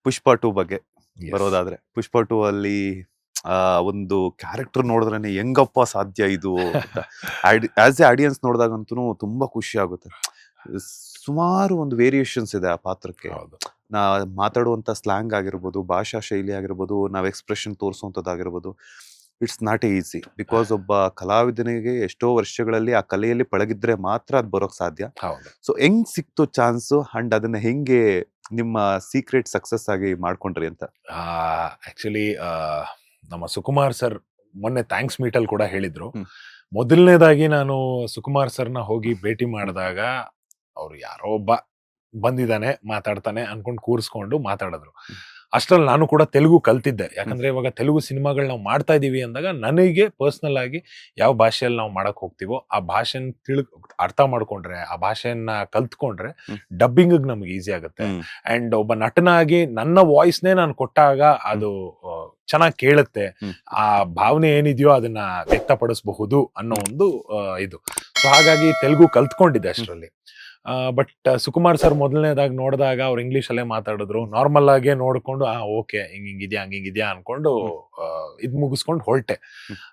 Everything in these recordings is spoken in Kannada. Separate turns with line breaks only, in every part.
ಪುಷ್ಪ 2 ಬಗ್ಗೆ
Yes.
ಬರೋದಾದ್ರೆ, ಪುಷ್ಪ 2 ಅಲ್ಲಿ ಒಂದು ಕ್ಯಾರೆಕ್ಟರ್ ನೋಡಿದ್ರೆ ಹೆಂಗಪ್ಪ ಸಾಧ್ಯ ಇದು ಅಂತ ಆಸ್ ಎ ಆಡಿಯನ್ಸ್ ನೋಡಿದಾಗಂತೂ ತುಂಬಾ ಖುಷಿ ಆಗುತ್ತೆ. ಸುಮಾರು ಒಂದು ವೇರಿಯೇಷನ್ಸ್ ಇದೆ ಆ ಪಾತ್ರಕ್ಕೆ.
ಹೌದು.
ನಾ ಮಾತಾಡುವಂತ ಸ್ಲ್ಯಾಂಗ್ ಆಗಿರ್ಬೋದು, ಭಾಷಾ ಶೈಲಿ ಆಗಿರ್ಬೋದು, ನಾವ್ ಎಕ್ಸ್ಪ್ರೆಷನ್ ತೋರಿಸುವಂತದ್ದಾಗಿರ್ಬೋದು, ಇಟ್ಸ್ ನಾಟ್ ಈಸಿ. ಬಿಕಾಸ್ ಒಬ್ಬ ಕಲಾವಿದನಿಗೆ ಎಷ್ಟೋ ವರ್ಷಗಳಲ್ಲಿ ಆ ಕಲೆಯಲ್ಲಿ ಪಳಗಿದ್ರೆ ಮಾತ್ರ ಅದ್ ಬರೋಕ್ ಸಾಧ್ಯ.
ಹೌದು.
ಸೊ ಹೆಂಗ್ ಸಿಕ್ತು ಚಾನ್ಸ್ ಅಂಡ್ ಅದನ್ನ ಹೆಂಗೆ ನಿಮ್ಮ ಸೀಕ್ರೆಟ್ ಸಕ್ಸಸ್ ಆಗಿ ಮಾಡ್ಕೊಂಡ್ರಿ ಅಂತ?
ಆಕ್ಚುಲಿ ನಮ್ಮ ಸುಕುಮಾರ್ ಸರ್ ಮೊನ್ನೆ ಥ್ಯಾಂಕ್ಸ್ ಮೀಟ್ ಅಲ್ಲಿ ಕೂಡ ಹೇಳಿದ್ರು. ಮೊದಲನೇದಾಗಿ ನಾನು ಸುಕುಮಾರ್ ಸರ್ನ ಹೋಗಿ ಭೇಟಿ ಮಾಡಿದಾಗ ಅವ್ರು ಯಾರೋ ಒಬ್ಬ ಬಂದಿದ್ದಾನೆ ಮಾತಾಡ್ತಾನೆ ಅನ್ಕೊಂಡು ಕೂರಿಸ್ಕೊಂಡು ಮಾತಾಡಿದ್ರು. ಅಷ್ಟ್ರಲ್ಲಿ ನಾನು ಕೂಡ ತೆಲುಗು ಕಲ್ತಿದ್ದೆ. ಯಾಕಂದ್ರೆ ಇವಾಗ ತೆಲುಗು ಸಿನಿಮಾಗಳು ನಾವು ಮಾಡ್ತಾ ಇದೀವಿ ಅಂದಾಗ ನನಗೆ ಪರ್ಸನಲ್ ಆಗಿ ಯಾವ ಭಾಷೆಯಲ್ಲಿ ನಾವು ಮಾಡಕ್ ಹೋಗ್ತೀವೋ ಆ ಭಾಷೆನ ಅರ್ಥ ಮಾಡ್ಕೊಂಡ್ರೆ, ಆ ಭಾಷೆಯನ್ನ ಕಲ್ತ್ಕೊಂಡ್ರೆ ಡಬ್ಬಿಂಗ್ ನಮ್ಗೆ ಈಸಿ ಆಗುತ್ತೆ. ಅಂಡ್ ಒಬ್ಬ ನಟನಾಗಿ ನನ್ನ ವಾಯ್ಸ್ನೇ ನಾನು ಕೊಟ್ಟಾಗ ಅದು ಚೆನ್ನಾಗಿ ಕೇಳುತ್ತೆ. ಆ ಭಾವನೆ ಏನಿದೆಯೋ ಅದನ್ನ ವ್ಯಕ್ತಪಡಿಸಬಹುದು ಅನ್ನೋ ಒಂದು ಇದು. ಸೊ ಹಾಗಾಗಿ ತೆಲುಗು ಕಲ್ತ್ಕೊಂಡಿದ್ದೆ ಅಷ್ಟರಲ್ಲಿ. ಬಟ್ ಸುಕುಮಾರ್ ಸರ್ ಮೊದಲನೇದಾಗಿ ನೋಡಿದಾಗ ಅವ್ರು ಇಂಗ್ಲಿಷ್ ಅಲ್ಲೇ ಮಾತಾಡಿದ್ರು. ನಾರ್ಮಲ್ ಆಗೇ ನೋಡ್ಕೊಂಡು ಓಕೆ ಹಿಂಗಿದ್ಯಾ ಹಂಗಿದ್ಯಾ ಅನ್ಕೊಂಡು ಇದ್ ಮುಗಿಸ್ಕೊಂಡು ಹೊರಟೆ.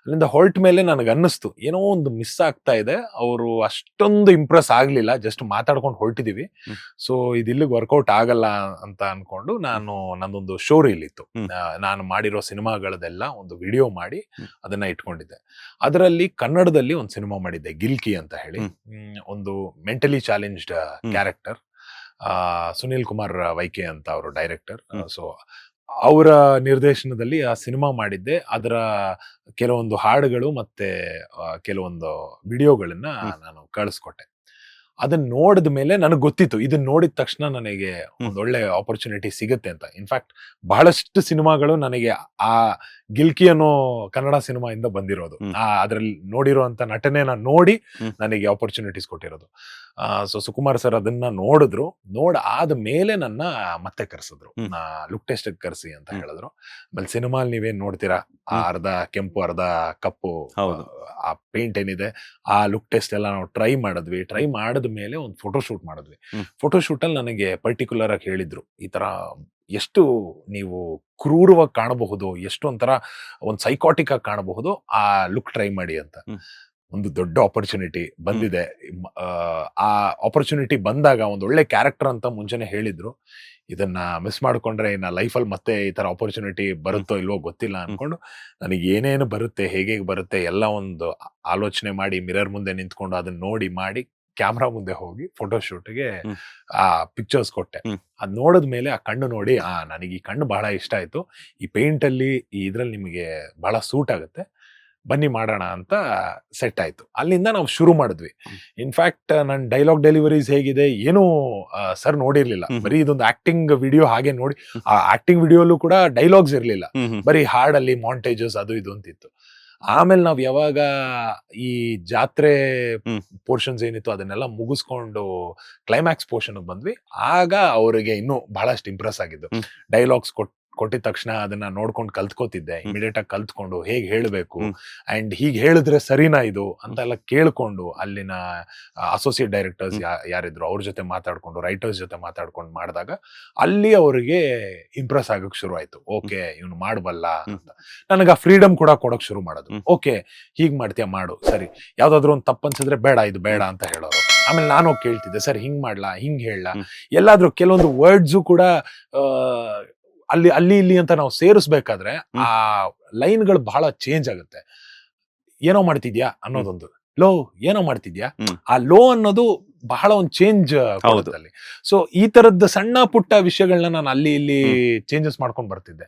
ಅಲ್ಲಿಂದ ಹೊರಟ ಮೇಲೆ ನನಗೆ ಅನ್ನಿಸ್ತು ಏನೋ ಒಂದು ಮಿಸ್ ಆಗ್ತಾ ಇದೆ. ಅವರು ಅಷ್ಟೊಂದು ಇಂಪ್ರೆಸ್ ಆಗ್ಲಿಲ್ಲ, ಜಸ್ಟ್ ಮಾತಾಡ್ಕೊಂಡು ಹೊರಟಿದೀವಿ. ಸೊ ಇದಿಲ್ಲಿಗೆ ವರ್ಕೌಟ್ ಆಗಲ್ಲ ಅಂತ ಅನ್ಕೊಂಡು ನಾನು ನಂದೊಂದು ಶೋ ರೀಲ್ ಇತ್ತು, ನಾನು ಮಾಡಿರೋ ಸಿನಿಮಾಗಳದೆಲ್ಲ ಒಂದು ವಿಡಿಯೋ ಮಾಡಿ ಅದನ್ನ ಇಟ್ಕೊಂಡಿದ್ದೆ. ಅದರಲ್ಲಿ ಕನ್ನಡದಲ್ಲಿ ಒಂದು ಸಿನಿಮಾ ಮಾಡಿದ್ದೆ, ಗಿಲ್ಕಿ ಅಂತ ಹೇಳಿ. ಒಂದು mentally challenged character. Sunil Kumar YK ಅಂತ ಅವರು ಡೈರೆಕ್ಟರ್. ಸೊ ಅವರ ನಿರ್ದೇಶನದಲ್ಲಿ ಆ ಸಿನಿಮಾ ಮಾಡಿದ್ದೆ. ಅದರ ಕೆಲವೊಂದು ಹಾಡುಗಳು ಮತ್ತೆ ಕೆಲವೊಂದು ವಿಡಿಯೋಗಳನ್ನ ನಾನು ಕಳಿಸ್ಕೊಟ್ಟೆ. ಅದನ್ನ ನೋಡಿದ ಮೇಲೆ ನನಗೆ ಗೊತ್ತಿತ್ತು, ಇದನ್ನ ನೋಡಿದ ತಕ್ಷಣ ನನಗೆ ಒಂದೊಳ್ಳೆ ಆಪರ್ಚುನಿಟಿ ಸಿಗುತ್ತೆ ಅಂತ. ಇನ್ಫ್ಯಾಕ್ಟ್ ಬಹಳಷ್ಟು ಸಿನಿಮಾಗಳು ನನಗೆ ಆ ಗಿಲ್ಕಿ ಅನ್ನೋ ಕನ್ನಡ ಸಿನಿಮಾ ಇಂದ ಬಂದಿರೋದು. ಅದ್ರಲ್ಲಿ ನೋಡಿರುವಂತ ನಟನೆ ನಾನು ನೋಡಿ ನನಗೆ ಆಪರ್ಚುನಿಟೀಸ್ ಕೊಟ್ಟಿರೋದು. ಸೊ ಸುಕುಮಾರ್ ಸರ್ ಅದನ್ನ ನೋಡಿದ್ರು. ಆದ ಮೇಲೆ ನನ್ನ ಮತ್ತೆ ಕರೆಸಿದ್ರು, ಲುಕ್ ಟೆಸ್ಟ್ ಕರೆಸಿ ಅಂತ ಹೇಳಿದ್ರು. ಆಮೇಲೆ ಸಿನಿಮಾಲ್ ನೀವೇನ್ ನೋಡ್ತೀರಾ, ಅರ್ಧ ಕೆಂಪು ಅರ್ಧ ಕಪ್ಪು ಆ ಪೇಂಟ್ ಏನಿದೆ, ಆ ಲುಕ್ ಟೆಸ್ಟ್ ಎಲ್ಲ ನಾವು ಟ್ರೈ ಮಾಡಿದ ಮೇಲೆ ಒಂದು ಫೋಟೋಶೂಟ್ ಮಾಡಿದ್ವಿ. ಫೋಟೋಶೂಟ್ ಅಲ್ಲಿ ನನಗೆ ಪರ್ಟಿಕ್ಯುಲರ್ ಆಗಿ ಹೇಳಿದ್ರು, ಈ ತರ ಎಷ್ಟು ನೀವು ಕ್ರೂರವಾಗಿ ಕಾಣಬಹುದು, ಎಷ್ಟು ಒಂಥರ ಒಂದು ಸೈಕಾಟಿಕ್ ಆಗಿ ಕಾಣಬಹುದು, ಆ ಲುಕ್ ಟ್ರೈ ಮಾಡಿ ಅಂತ. ಒಂದು ದೊಡ್ಡ ಆಪರ್ಚುನಿಟಿ ಬಂದಿದೆ. ಆ ಆಪರ್ಚುನಿಟಿ ಬಂದಾಗ ಒಂದು ಒಳ್ಳೆ ಕ್ಯಾರೆಕ್ಟರ್ ಅಂತ ಮುಂಚೆನೆ ಹೇಳಿದ್ರು. ಇದನ್ನ ಮಿಸ್ ಮಾಡ್ಕೊಂಡ್ರೆ ಇನ್ನ ಲೈಫಲ್ಲಿ ಮತ್ತೆ ಈ ತರ ಆಪರ್ಚುನಿಟಿ ಬರುತ್ತೋ ಇಲ್ವೋ ಗೊತ್ತಿಲ್ಲ ಅನ್ಕೊಂಡು, ನನಗೆ ಏನೇನು ಬರುತ್ತೆ, ಹೇಗೆ ಬರುತ್ತೆ ಎಲ್ಲ ಒಂದು ಆಲೋಚನೆ ಮಾಡಿ ಮಿರರ್ ಮುಂದೆ ನಿಂತ್ಕೊಂಡು ಅದನ್ನ ನೋಡಿ ಮಾಡಿ ಕ್ಯಾಮ್ರಾ ಮುಂದೆ ಹೋಗಿ ಫೋಟೋಶೂಟ್ಗೆ ಆ ಪಿಕ್ಚರ್ಸ್ ಕೊಟ್ಟೆ. ಅದ್ ನೋಡಿದ್ಮೇಲೆ ಆ ಕಣ್ಣು ನೋಡಿ ನನಗೆ ಈ ಕಣ್ಣು ಬಹಳ ಇಷ್ಟ ಆಯ್ತು, ಈ ಪೇಂಟ್ ಅಲ್ಲಿ ಇದ್ರಲ್ಲಿ ನಿಮಗೆ ಬಹಳ ಸೂಟ್ ಆಗುತ್ತೆ, ಬನ್ನಿ ಮಾಡೋಣ ಅಂತ ಸೆಟ್ ಆಯ್ತು. ಅಲ್ಲಿಂದ ನಾವು ಶುರು ಮಾಡಿದ್ವಿ. ಇನ್ಫ್ಯಾಕ್ಟ್ ನನ್ನ ಡೈಲಾಗ್ ಡೆಲಿವರೀಸ್ ಹೇಗಿದೆ ಏನೂ ಸರ್ ನೋಡಿರ್ಲಿಲ್ಲ. ಬರೀ ಇದೊಂದು ಆಕ್ಟಿಂಗ್ ವಿಡಿಯೋ ಹಾಗೆ ನೋಡಿ, ಆ ಆಕ್ಟಿಂಗ್ ವಿಡಿಯೋಲ್ಲೂ ಕೂಡ ಡೈಲಾಗ್ಸ್ ಇರ್ಲಿಲ್ಲ, ಬರೀ ಹಾಡಲ್ಲಿ ಮಾಂಟೇಜಸ್ ಅದು ಇದು ಅಂತಿತ್ತು. ಆಮೇಲೆ ನಾವ್ ಯಾವಾಗ ಈ ಜಾತ್ರೆ ಪೋರ್ಷನ್ಸ್ ಏನಿತ್ತು ಅದನ್ನೆಲ್ಲ ಮುಗಿಸ್ಕೊಂಡು ಕ್ಲೈಮ್ಯಾಕ್ಸ್ ಪೋರ್ಷನ್ ಬಂದ್ವಿ, ಆಗ ಅವರಿಗೆ ಇನ್ನೂ ಬಹಳಷ್ಟು ಇಂಪ್ರೆಸ್ ಆಗಿದ್ದು. ಡೈಲಾಗ್ಸ್ ಕೊಟ್ಟಿದ ತಕ್ಷಣ ಅದನ್ನ ನೋಡ್ಕೊಂಡು ಕಲ್ತ್ಕೋತಿದ್ದೆ. ಇಮಿಡಿಯೇಟ್ ಆಗಿ ಕಲ್ತ್ಕೊಂಡು ಹೇಗೆ ಹೇಳಬೇಕು ಅಂಡ್ ಹೀಗೆ ಹೇಳಿದ್ರೆ ಸರಿನಾ ಇದು ಅಂತ ಎಲ್ಲ ಕೇಳ್ಕೊಂಡು, ಅಲ್ಲಿನ ಅಸೋಸಿಯೇಟ್ ಡೈರೆಕ್ಟರ್ಸ್ ಯಾರಿದ್ರು ಅವ್ರ ಜೊತೆ ಮಾತಾಡ್ಕೊಂಡು, ರೈಟರ್ಸ್ ಜೊತೆ ಮಾತಾಡ್ಕೊಂಡು ಮಾಡಿದಾಗ ಅಲ್ಲಿ ಅವರಿಗೆ ಇಂಪ್ರೆಸ್ ಆಗಕ್ ಶುರು ಆಯ್ತು. ಓಕೆ ಇವನು ಮಾಡಬಲ್ಲ ಅಂತ. ನನಗೆ ಆ ಫ್ರೀಡಮ್ ಕೂಡ ಕೊಡಕ್ ಶುರು ಮಾಡೋದು. ಓಕೆ ಹೀಗ್ ಮಾಡ್ತೀಯ ಮಾಡು, ಸರಿ ಯಾವ್ದಾದ್ರು ಒಂದು ತಪ್ಪು ಅನ್ಸಿದ್ರೆ ಬೇಡ ಇದು ಬೇಡ ಅಂತ ಹೇಳೋರು. ಆಮೇಲೆ ನಾನು ಕೇಳ್ತಿದ್ದೆ, ಸರ್ ಹಿಂಗ್ ಮಾಡ್ಲಾ ಹಿಂಗ್ ಹೇಳಲಾ, ಎಲ್ಲಾದ್ರೂ ಕೆಲವೊಂದು ವರ್ಡ್ಸು ಕೂಡ ಅಲ್ಲಿ ಇಲ್ಲಿ ಅಂತ ನಾವು ಸೇರಿಸ್ಬೇಕಾದ್ರೆ ಆ ಲೈನ್ಗಳು ಬಹಳ ಚೇಂಜ್ ಆಗುತ್ತೆ. ಏನೋ ಮಾಡ್ತಿದ್ಯಾ ಅನ್ನೋದೊಂದು, ಲೋ ಏನೋ ಮಾಡ್ತಿದ್ಯಾ, ಆ ಲೋ ಅನ್ನೋದು ಬಹಳ ಒಂದು ಚೇಂಜ್ ಕೊಡುತ್ತಲ್ಲಿ. ಸೊ ಈ ತರದ್ದು ಸಣ್ಣ ಪುಟ್ಟ ವಿಷಯಗಳನ್ನ ನಾನು ಅಲ್ಲಿ ಇಲ್ಲಿ ಚೇಂಜಸ್ ಮಾಡ್ಕೊಂಡು ಬರ್ತಿದ್ದೆ.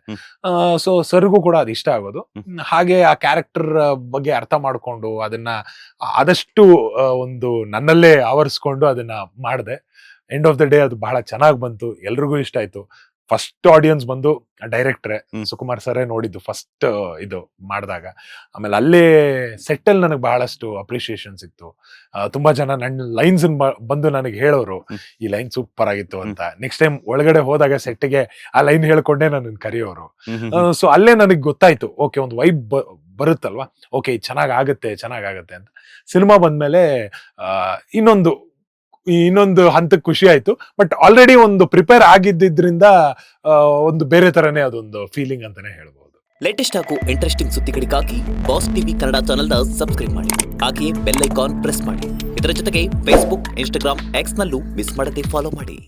ಸೊ ಸರ್ಗೂ ಕೂಡ ಅದು ಇಷ್ಟ ಆಗೋದು. ಹಾಗೆ ಆ ಕ್ಯಾರೆಕ್ಟರ್ ಬಗ್ಗೆ ಅರ್ಥ ಮಾಡ್ಕೊಂಡು ಅದನ್ನ ಆದಷ್ಟು ಒಂದು ನನ್ನಲ್ಲೇ ಆವರಿಸ್ಕೊಂಡು ಅದನ್ನ ಮಾಡಿದೆ. ಎಂಡ್ ಆಫ್ ದ ಡೇ ಅದು ಬಹಳ ಚೆನ್ನಾಗಿ ಬಂತು, ಎಲ್ರಿಗೂ ಇಷ್ಟ ಆಯ್ತು. ಫಸ್ಟ್ ಆಡಿಯನ್ಸ್ ಬಂದು ಡೈರೆಕ್ಟ್ರೆ ಸುಕುಮಾರ್ ಸರೇ ನೋಡಿದ್ದು ಫಸ್ಟ್ ಇದು ಮಾಡಿದಾಗ. ಆಮೇಲೆ ಅಲ್ಲೇ ಸೆಟ್ಟಲ್ಲಿ ನನಗೆ ಬಹಳಷ್ಟು ಅಪ್ರಿಸಿಯೇಷನ್ ಸಿಕ್ತು. ತುಂಬಾ ಜನ ನನ್ನ ಲೈನ್ಸ್ ಬಂದು ನನಗೆ ಹೇಳೋರು, ಈ ಲೈನ್ ಸೂಪರ್ ಆಗಿತ್ತು ಅಂತ. ನೆಕ್ಸ್ಟ್ ಟೈಮ್ ಒಳಗಡೆ ಹೋದಾಗ ಸೆಟ್ಗೆ ಆ ಲೈನ್ ಹೇಳ್ಕೊಂಡೇ ನನ್ನ ಕರೆಯೋರು. ಸೊ ಅಲ್ಲೇ ನನಗೆ ಗೊತ್ತಾಯ್ತು, ಓಕೆ ಒಂದು ವೈಬ್ ಬರುತ್ತಲ್ವಾ, ಓಕೆ ಚೆನ್ನಾಗಾಗತ್ತೆ ಅಂತ. ಸಿನಿಮಾ ಬಂದ್ಮೇಲೆ ಇನ್ನೊಂದು ಇನ್ನೊಂದು ಹಂತಕ್ಕೆ ಖುಷಿ ಆಯ್ತು. ಬಟ್ ಆಲ್ರೆಡಿ ಒಂದು ಪ್ರಿಪೇರ್ ಆಗಿದ್ದರಿಂದ ಒಂದು ಬೇರೆ ತರನೇ ಅದೊಂದು ಫೀಲಿಂಗ್ ಅಂತಾನೆ ಹೇಳ್ಬೋದು.
ಲೇಟೆಸ್ಟ್ ಹಾಗೂ ಇಂಟ್ರೆಸ್ಟಿಂಗ್ ಸುದ್ದಿಗಳಿಗಾಗಿ ಬಾಸ್ ಟಿವಿ ಕನ್ನಡ ಚಾನೆಲ್ನ ಸಬ್ಸ್ಕ್ರೈಬ್ ಮಾಡಿ. ಹಾಗೆಯೇ ಬೆಲ್ ಐಕಾನ್ ಪ್ರೆಸ್ ಮಾಡಿ. ಇದರ ಜೊತೆಗೆ ಫೇಸ್ಬುಕ್, ಇನ್ಸ್ಟಾಗ್ರಾಮ್, ಎಕ್ಸ್ ನಲ್ಲೂ ಮಿಸ್ ಮಾಡದೆ ಫಾಲೋ ಮಾಡಿ.